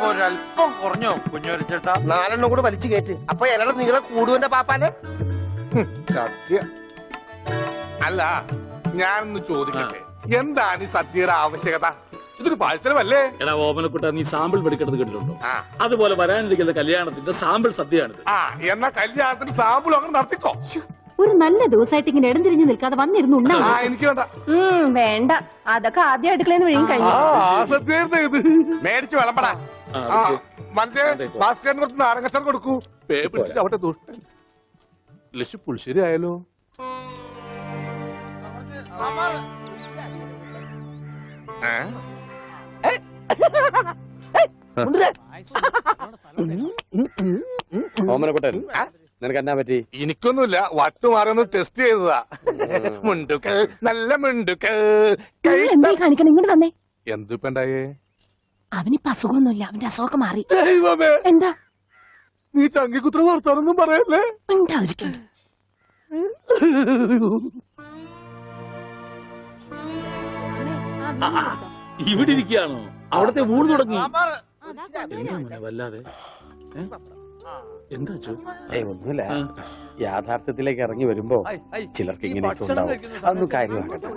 ഒരല്പം കുറഞ്ഞോ കുഞ്ഞോരിച്ചേട്ടാ? 4 കൂടെ വലിച്ചു കയറ്റ്. അപ്പൊ ഇലയുടെ നീളെ കൂടുവന്റെ പാപ്പാനെ. സത്യം. അല്ല, ഞാനൊന്ന് ചോദിക്കട്ടെ, എന്താണ് ഈ സദ്യയുടെ ആവശ്യകത? ഇതൊരു പാഴ്സലമല്ലേ? എടാ ഓമനക്കുട്ട, നീ സാമ്പിൾ പഠിക്കേണ്ടത് കേട്ടിട്ടുണ്ടോ? അതുപോലെ വരാനിരിക്കുന്ന കല്യാണത്തിന്റെ സാമ്പിൾ സദ്യയാണിത്. എന്നാ കല്യാണത്തിന് സാമ്പിൾ അങ്ങനെ നടത്തിക്കോ. ഒരു നല്ല ദിവസമായിട്ട് ഇങ്ങനെ ഇടം തിരിഞ്ഞ് നിൽക്കാതെ വന്നിരുന്നു. എനിക്ക് വേണ്ട. വേണ്ട, അതൊക്കെ ആദ്യം അടുക്കളന്ന് വഴിയും കഴിഞ്ഞു. സദ്യ ഇത് മേടിച്ചു വിളമ്പടാ. മറ്റേ ഭാസ്കരന് കുറച്ച് നാരങ്ങച്ചാർ കൊടുക്കൂ. പേ പിടിച്ചിട്ട് അവിടെ ദുഷ്ടൻ. ലക്ഷ്യം പുളിശ്ശേരി ആയാലോ? ഓമനക്കുട്ടൻ, നിനക്ക് എന്നാ പറ്റി? എനിക്കൊന്നുമില്ല, വട്ടുമാറൊന്ന് ടെസ്റ്റ് ചെയ്തതാ. മുണ്ടുക്ക് നല്ല മുണ്ടുക്ക്. എന്തായി കാണിക്കണം? ഇങ്ങോട്ട് വന്നേ. എന്തിപ്പണ്ടായേ? അവനിപ്പ അസുഖമൊന്നുമില്ല, അവന്റെ അസുഖമൊക്കെ മാറി. ദൈവമേ, എന്താ നീ തങ്കിക്കുത്ര വർത്താനൊന്നും പറയല്ലേ? ഉണ്ടായിരിക്കും. ഇവിടെ ഇരിക്കുകയാണോ? അവിടത്തെ ഊണ് തുടങ്ങി. എന്താ മോനെ വല്ലാതെ? എന്താ ഒന്നുമില്ല, യാഥാർത്ഥ്യത്തിലേക്ക് ഇറങ്ങി വരുമ്പോ ചിലർക്ക് ഇങ്ങനെയൊക്കെ ഉണ്ടാവും. അതൊന്നും കാര്യമാക്കട്ടെ.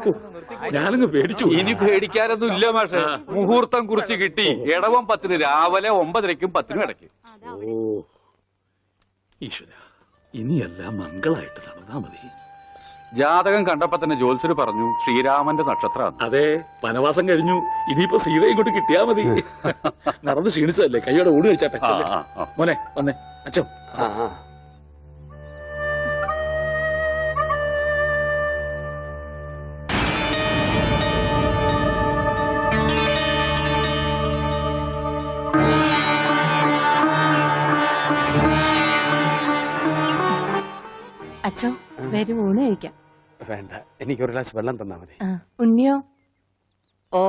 ഞാനങ്ങ് പേടിച്ചു. ഇനി പേടിക്കാനൊന്നും ഇല്ല മാഷെ. മുഹൂർത്തം കുറിച്ച് കിട്ടി. ഇടവം 10 രാവിലെ 9:30ക്കും 10നും ഇടയ്ക്ക്. ഓ ഈശ്വര, ഇനിയെല്ലാം മംഗളായിട്ട് നടന്നാ മതി. ജാതകം കണ്ടപ്പോ തന്നെ ജ്യോത്സ്യര് പറഞ്ഞു ശ്രീരാമന്റെ നക്ഷത്രമാണ്. അതെ, വനവാസം കഴിഞ്ഞു. ഇനിയിപ്പോ സീത ഇങ്ങോട്ട് കിട്ടിയാ മതി. നടന്ന് ക്ഷീണിച്ചതല്ലേ, കൈയോടെ ഊണ് കഴിച്ചാട്ടെ. മോനെ വന്നേ. അച്ഛോ, അച്ഛോ, വരും ഊണ് കഴിക്കാം. വേണ്ട, എനിക്കൊരു ഗ്ലാസ് വെള്ളം തന്നാ മതി. ഉണ്ണിയോ? ഓ,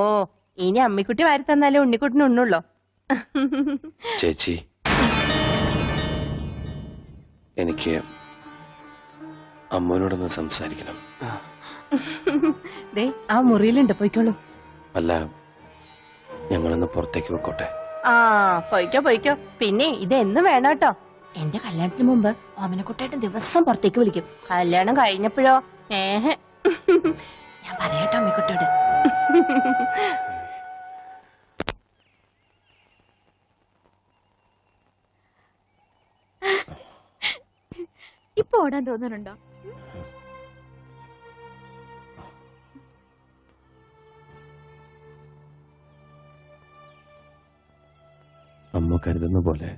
ഇനി അമ്മിക്കുട്ടി വാരി തന്നാലേ ഉണ്ണിക്കുട്ടിന് ഉണ്ണുള്ളോ? ചേച്ചി, എനിക്ക് അമ്മോനോടൊന്ന് സംസാരിക്കണം. ദേ, ആ മുറിയിലുണ്ട്, പോയിക്കോളൂ. അല്ല, ഞങ്ങളൊന്ന് പുറത്തേക്ക് വെക്കോട്ടെ? പോയിക്കോ പോയിക്കോ. പിന്നെ ഇത് എന്നും വേണം കേട്ടോ. എന്റെ കല്യാണത്തിന് മുമ്പ് ഓമനക്കുട്ടായിട്ട് ദിവസം പുറത്തേക്ക് വിളിക്കും. കല്യാണം കഴിഞ്ഞപ്പോഴോ ഞാൻ പറയാട്ടോ അമ്മക്കുട്ടിയോട്. ഇപ്പൊ ഓടാൻ തോന്നുന്നുണ്ടോ? അമ്മ കരുതുന്ന പോലെ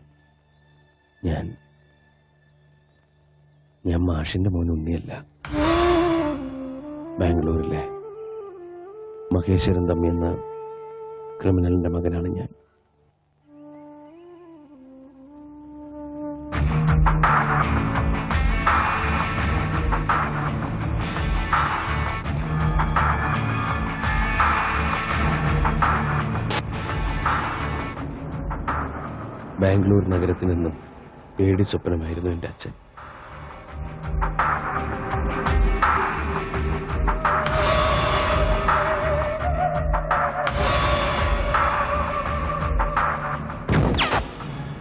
ഞാൻ മാഷിന്റെ മോൻ ഉണ്ണിയല്ല. ബാംഗ്ലൂരിലെ മഹേശ്വരൻ തമ്മി എന്ന ക്രിമിനലിന്റെ മകനാണ് ഞാൻ. ബാംഗ്ലൂർ നഗരത്തിൽ നിന്നും പേടി സ്വപ്നമായിരുന്നു എൻ്റെ അച്ഛൻ.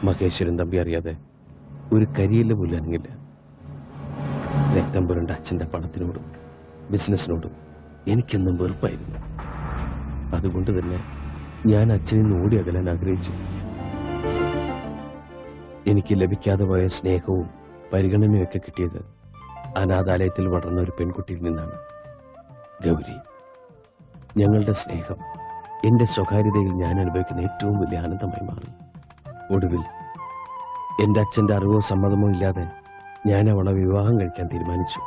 മഹേശ്വരൻ തമ്പി അറിയാതെ ഒരു കരിയില്ല പോലും അനങ്ങില്ല. രക്തം പുരണ്ട അച്ഛൻ്റെ പണത്തിനോടും ബിസിനസ്സിനോടും എനിക്കെന്നും വെറുപ്പായിരുന്നു. അതുകൊണ്ട് തന്നെ ഞാൻ അച്ഛനിൽ നിന്ന് ഓടി അകലാൻ ആഗ്രഹിച്ചു. എനിക്ക് ലഭിക്കാതെ പോയ സ്നേഹവും പരിഗണനയൊക്കെ കിട്ടിയത് അനാഥാലയത്തിൽ വളർന്ന ഒരു പെൺകുട്ടിയിൽ നിന്നാണ്, ഗൗരി. ഞങ്ങളുടെ സ്നേഹം എൻ്റെ സ്വകാര്യതയിൽ ഞാൻ അനുഭവിക്കുന്ന ഏറ്റവും വലിയ ആനന്ദമായി മാറി. ഒടുവിൽ എൻ്റെ അച്ഛൻ്റെ അറിവോ സമ്മതമോ ഇല്ലാതെ ഞാൻ അവളെ വിവാഹം കഴിക്കാൻ തീരുമാനിച്ചു.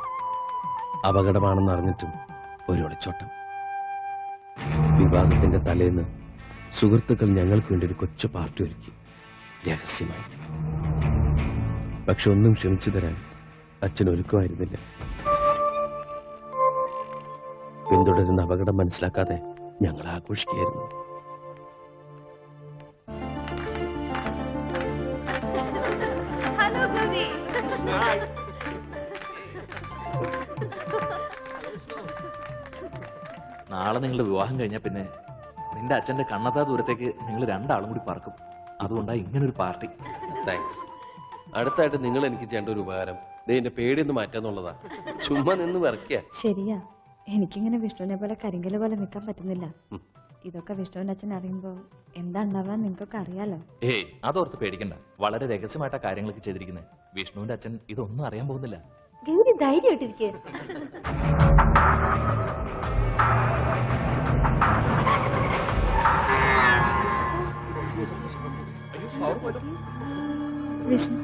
അപകടമാണെന്ന് അറിഞ്ഞിട്ടും ഒരു ഒളിച്ചോട്ടം. വിവാഹത്തിന്റെ തലേന്ന് സുഹൃത്തുക്കൾ ഞങ്ങൾക്ക് വേണ്ടി ഒരു കൊച്ചു പാർട്ടി ഒരുക്കി, രഹസ്യമായി. പക്ഷെ ഒന്നും ക്ഷമിച്ചു തരാൻ അച്ഛൻ ഒരുക്കമായിരുന്നില്ല. പിന്തുടരുന്ന അപകടം മനസ്സിലാക്കാതെ ഞങ്ങൾ ആഘോഷിക്കുകയായിരുന്നു. നാളെ നിങ്ങൾ വിവാഹം കഴിഞ്ഞാൽ പിന്നെ നിന്റെ അച്ഛന്റെ കണ്ണത്താ ദൂരത്തേക്ക് നിങ്ങൾ രണ്ടാളും കൂടി പറക്കും. അതുകൊണ്ടാ ഇങ്ങനെ ഒരു പാർട്ടി. താങ്ക്സ്. അടുത്തായിട്ട് നിങ്ങൾ എനിക്ക് ചെയ്യേണ്ട ഒരു ഉപകാരം എന്റെ പേടിയൊന്ന് മാറ്റാന്നുള്ളതാ. ചുമ്മാ നിന്ന് വിറക്കുക. ശരിയാ, എനിക്കിങ്ങനെ വിഷ്ണുവിനെ പോലെ കരിങ്കല് പോലെ നിൽക്കാൻ പറ്റുന്നില്ല. ഇതൊക്കെ വിഷ്ണുവിന്റെ അച്ഛൻ അറിയുമ്പോ എന്താ ഉണ്ടാവാൻ നിങ്ങൾക്കൊക്കെ അറിയാലോ. ഏയ് അതോർത്ത് പേടിക്കണ്ട, വളരെ രഹസ്യമായിട്ടാ കാര്യങ്ങളൊക്കെ ചെയ്തിരിക്കുന്നത്. വിഷ്ണുവിന്റെ അച്ഛൻ ഇതൊന്നും അറിയാൻ പോകുന്നില്ല. ഗൗരി ധൈര്യമായിട്ടിരിക്കുക. വിഷ്ണു,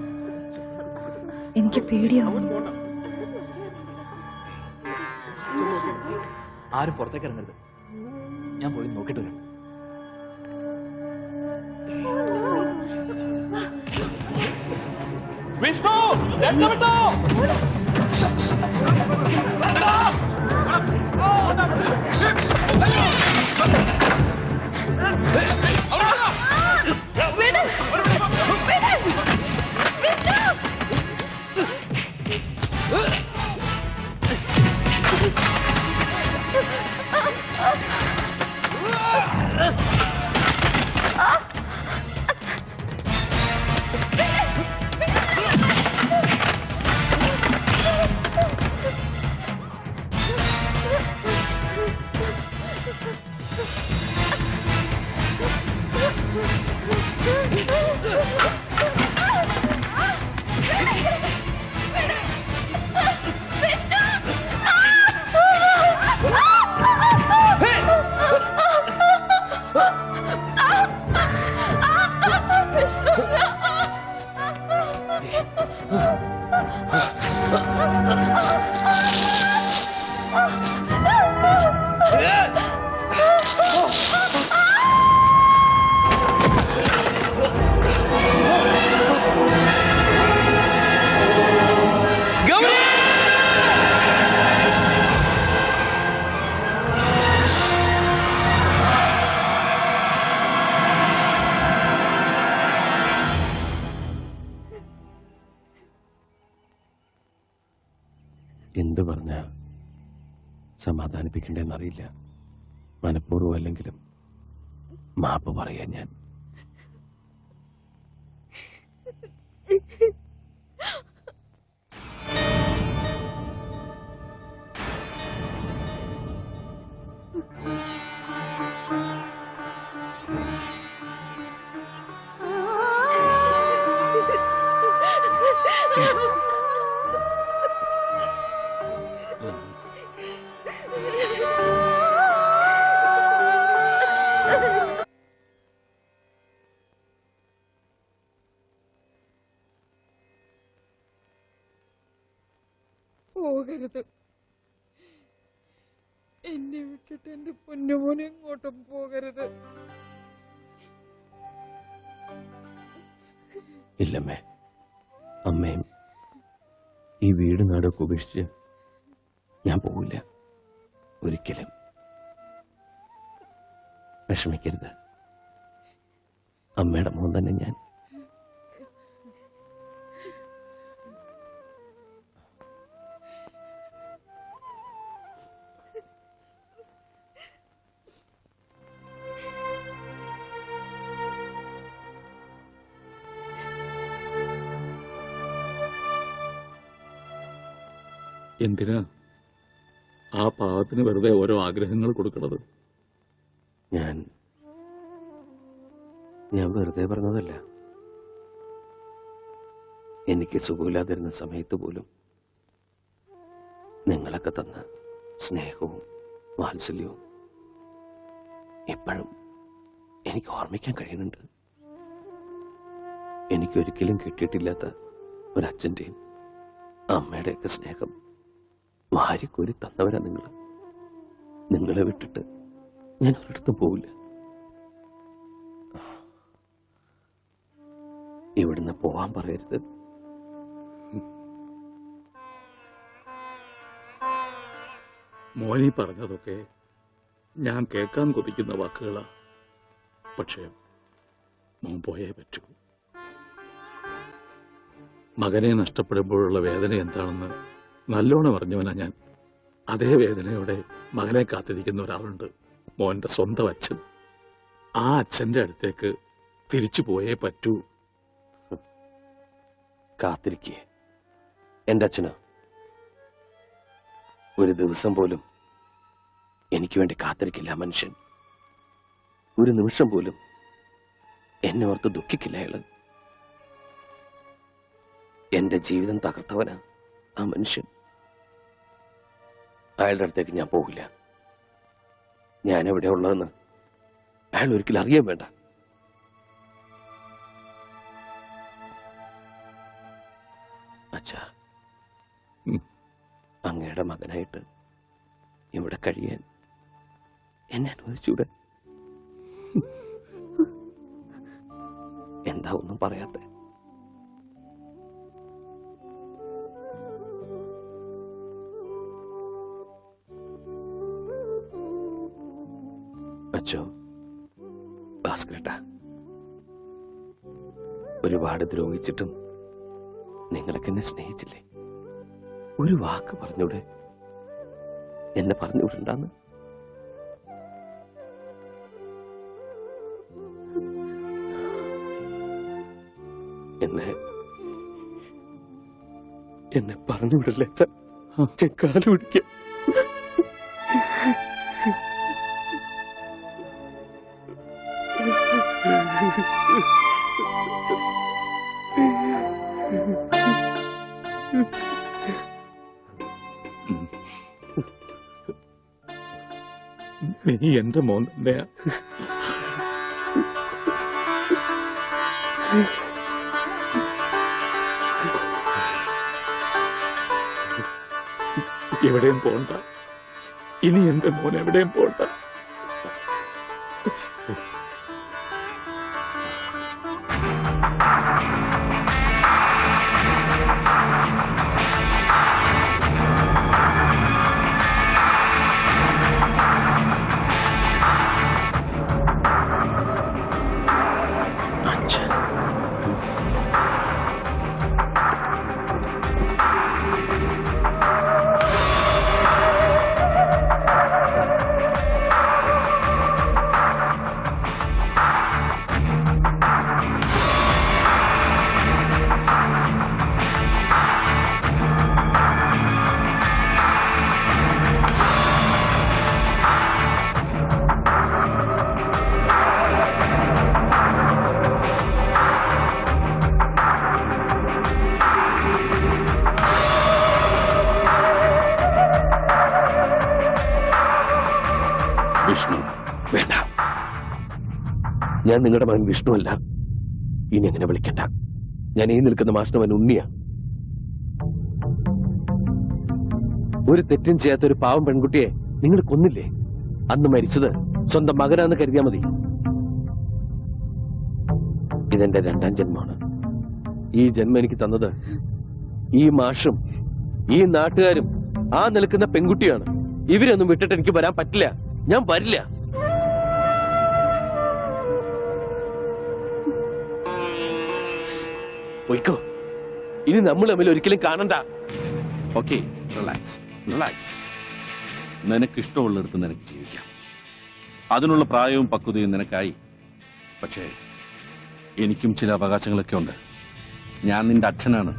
എനിക്ക് പേടിയാവുന്നു. ആരും പുറത്തേക്ക് ഇറങ്ങരുത്, ഞാൻ പോയി നോക്കിട്ട് വരാം. വിഷ്ണു രക്ഷപ്പെട്ടോ! എന്ത് പറഞ്ഞ സമാധാനിപ്പിക്കണ്ടെന്നറിയില്ല. മനഃപൂർവ്വം അല്ലെങ്കിലും മാപ്പ് പറയാൻ ഞാൻ. പോകരുത്, എന്നെ വിട്ടിട്ട് എന്റെ പൊന്നുമോനെ എങ്ങോട്ടും പോകരുത്. ഇല്ലമ്മേ, അമ്മയും ഈ വീട് നാടൊക്കെ ഉപേക്ഷിച്ച് ഞാൻ പോവില്ല ഒരിക്കലും. വിഷമിക്കരുത്, അമ്മയുടെ മോൻ തന്നെ ഞാൻ. എന്തിനാ ആ പാവത്തിന് വെറുതെ ഓരോ ആഗ്രഹങ്ങൾ കൊടുക്കണത്? ഞാൻ വെറുതെ പറഞ്ഞതല്ല. എനിക്ക് സുഖമില്ലാതിരുന്ന സമയത്ത് പോലും നിങ്ങളൊക്കെ തന്ന സ്നേഹവും വാത്സല്യവും ഇപ്പോഴും എനിക്ക് ഓർമ്മിക്കാൻ കഴിയുന്നുണ്ട്. എനിക്കൊരിക്കലും കിട്ടിയിട്ടില്ലാത്ത ഒരച്ഛൻ്റെയും അമ്മയുടെയൊക്കെ സ്നേഹം വാരിക്കോരി തന്നവരാ നിങ്ങൾ. നിങ്ങളെ വിട്ടിട്ട് ഞാൻ ഒരിടത്തും പോവില്ല. ഇവിടുന്ന് പോവാൻ പറയരുത്. മോനി പറഞ്ഞതൊക്കെ ഞാൻ കേൾക്കാൻ കൊതിക്കുന്ന വാക്കുകളാ. പക്ഷേ മോൻ പോയേ പറ്റൂ. മകനെ നഷ്ടപ്പെടുമ്പോഴുള്ള വേദന എന്താണെന്ന് നല്ലോണം അറിഞ്ഞവനാ ഞാൻ. അതേ വേദനയോടെ മകനെ കാത്തിരിക്കുന്ന ഒരാളുണ്ട്, മോന്റെ സ്വന്തം അച്ഛൻ. ആ അച്ഛന്റെ അടുത്തേക്ക് തിരിച്ചു പോയേ പറ്റൂ. കാത്തിരിക്കേ എന്റെ അച്ഛന് ഒരു ദിവസം പോലും എനിക്ക് വേണ്ടി കാത്തിരിക്കില്ല മനുഷ്യൻ. ഒരു നിമിഷം പോലും എന്നെ ഓർത്ത് ദുഃഖിക്കില്ല അയാള്. എന്റെ ജീവിതം തകർത്തവനാ ആ മനുഷ്യൻ. അയാളുടെ അടുത്തേക്ക് ഞാൻ പോകില്ല. ഞാൻ എവിടെ ഉള്ളതെന്ന് അയാൾ ഒരിക്കലും അറിയാൻ വേണ്ട. അച്ഛാ, അങ്ങയുടെ മകനായിട്ട് ഇവിടെ കഴിയാൻ എന്നെ അനുവദിച്ചൂടെ? എന്താ ഒന്നും പറയാത്തെ? അച്ഛോ, ഭാസ്കരേട്ടാ, ഒരുപാട് ദ്രോഹിച്ചിട്ടും നിങ്ങളൊക്കെ എന്നെ സ്നേഹിച്ചില്ലേ? ഒരു വാക്ക് പറഞ്ഞൂടെ? എന്നെ പറഞ്ഞുവിടണ്ടാന്ന്. എന്നെ പറഞ്ഞുവിടല്ലേ അച്ഛൻ? കാല് പിടിക്കാം. നീ എന്റെ മോൻ തന്നെയാ. എവിടെയും പോണ്ട. ഇനി എന്റെ മോൻ എവിടെയും പോണ്ട. വിഷ്ണു വേണ്ട. ഞാൻ നിങ്ങളുടെ മകൻ വിഷ്ണു അല്ല. ഇനി അങ്ങനെ വിളിക്കണ്ട. ഞാൻ ഈ നിൽക്കുന്ന മാഷിന്റെ മകൻ ഉണ്ണിയാ. ഒരു തെറ്റും ചെയ്യാത്ത ഒരു പാവം പെൺകുട്ടിയെ നിങ്ങൾ കൊന്നില്ലേ? അന്ന് മരിച്ചത് സ്വന്തം മകനാന്ന് കരുതിയാ മതി. ഇതെന്റെ രണ്ടാം ജന്മമാണ്. ഈ ജന്മം എനിക്ക് തന്നത് ഈ മാഷും ഈ നാട്ടുകാരും ആ നിൽക്കുന്ന പെൺകുട്ടിയാണ്. ഇവരൊന്നും വിട്ടിട്ട് എനിക്ക് വരാൻ പറ്റില്ല. ഞാൻ വരില്ല. പോയിക്കോ. ഇനി നമ്മൾ തമ്മിൽ ഒരിക്കലും കാണണ്ട. Okay, relax relax. നിനക്ക് ഇഷ്ടമുള്ളിടത്ത് നിനക്ക് ജീവിക്കാം. അതിനുള്ള പ്രായവും പക്വതയും നിനക്കായി. പക്ഷേ എനിക്കും ചില അവകാശങ്ങളൊക്കെ ഉണ്ട്. ഞാൻ നിന്റെ അച്ഛനാണ്.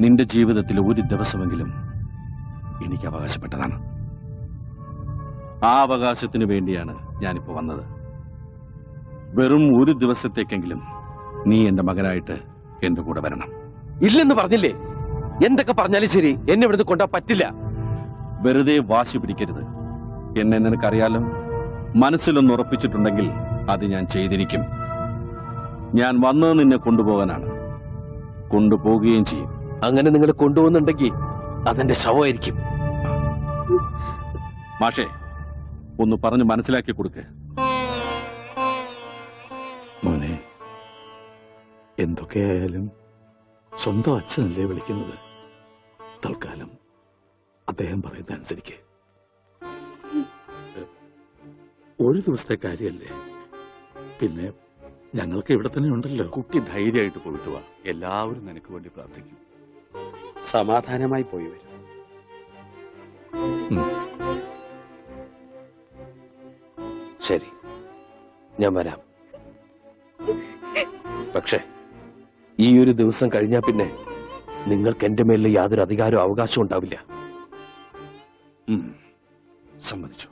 നിന്റെ ജീവിതത്തിൽ ഒരു ദിവസമെങ്കിലും എനിക്ക് അവകാശപ്പെട്ടതാണ്. ആ അവകാശത്തിന് വേണ്ടിയാണ് ഞാനിപ്പോ വന്നത്. വെറും ഒരു ദിവസത്തേക്കെങ്കിലും നീ എന്റെ മകനായിട്ട് എന്റെ കൂടെ വരണം. ഇല്ലെന്ന് പറഞ്ഞില്ലേ? എന്തൊക്കെ പറഞ്ഞാലും ശരി, എന്നെ ഇവിടുന്ന് കൊണ്ടാ പറ്റില്ല. വെറുതെ വാശി പിടിക്കരുത്. എന്നെ നിനക്കറിയാലോ. മനസ്സിലൊന്ന് ഉറപ്പിച്ചിട്ടുണ്ടെങ്കിൽ അത് ഞാൻ ചെയ്തിരിക്കും. ഞാൻ വന്നത് നിന്നെ കൊണ്ടുപോകാനാണ്. കൊണ്ടുപോകുകയും ചെയ്യും. അങ്ങനെ നിങ്ങൾ കൊണ്ടുപോകുന്നുണ്ടെങ്കിൽ അതെന്റെ ശവമായിരിക്കും. മാഷേ, ഒന്ന് പറഞ്ഞ് മനസ്സിലാക്കി കൊടുക്ക്. മോനെ, എന്തൊക്കെയായാലും സ്വന്തം അച്ഛനല്ലേ വിളിക്കുന്നത്. തൽക്കാലം അദ്ദേഹം പറയുന്ന അനുസരിക്ക്. ഒരു ദിവസത്തെ കാര്യമല്ലേ. പിന്നെ ഞങ്ങൾക്ക് ഇവിടെ തന്നെ ഉണ്ടല്ലോ. കുട്ടി ധൈര്യമായിട്ട് പോയിട്ട് വാ. എല്ലാവരും നിനക്ക് വേണ്ടി പ്രാർത്ഥിക്കും. സമാധാനമായി പോയി വരും. ശരി, ഞാൻ വരാം. പക്ഷേ ഈ ഒരു ദിവസം കഴിഞ്ഞാൽ പിന്നെ നിങ്ങൾക്ക് എന്റെ മേലിൽ യാതൊരു അധികാരവും അവകാശവും ഉണ്ടാവില്ല. സമ്മതിച്ചു.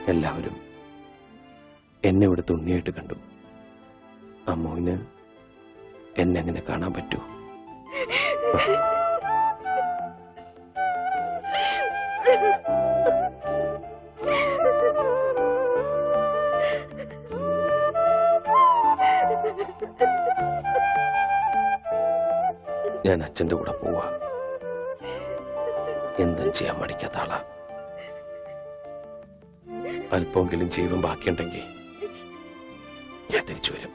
എല്ലാവരും എന്നെ ഇവിടുത്തെ ഉണ്ണിയായിട്ട് കണ്ടു. അമ്മുവിന് എന്നെ അങ്ങനെ കാണാൻ പറ്റൂ? ഞാൻ അച്ഛന്റെ കൂടെ പോവാ. എന്തും ചെയ്യാൻ മടിക്കാത്ത ആളാ. അല്പമെങ്കിലും ജീവൻ ബാക്കിയുണ്ടെങ്കിൽ ഞാൻ തിരിച്ചു വരും.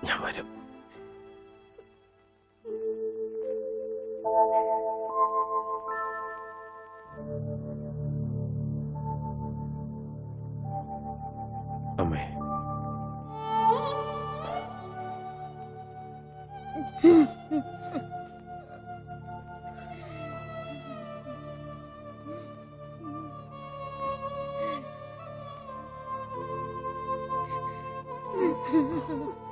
ഞാൻ വരും. അമ്മേ, Hmm.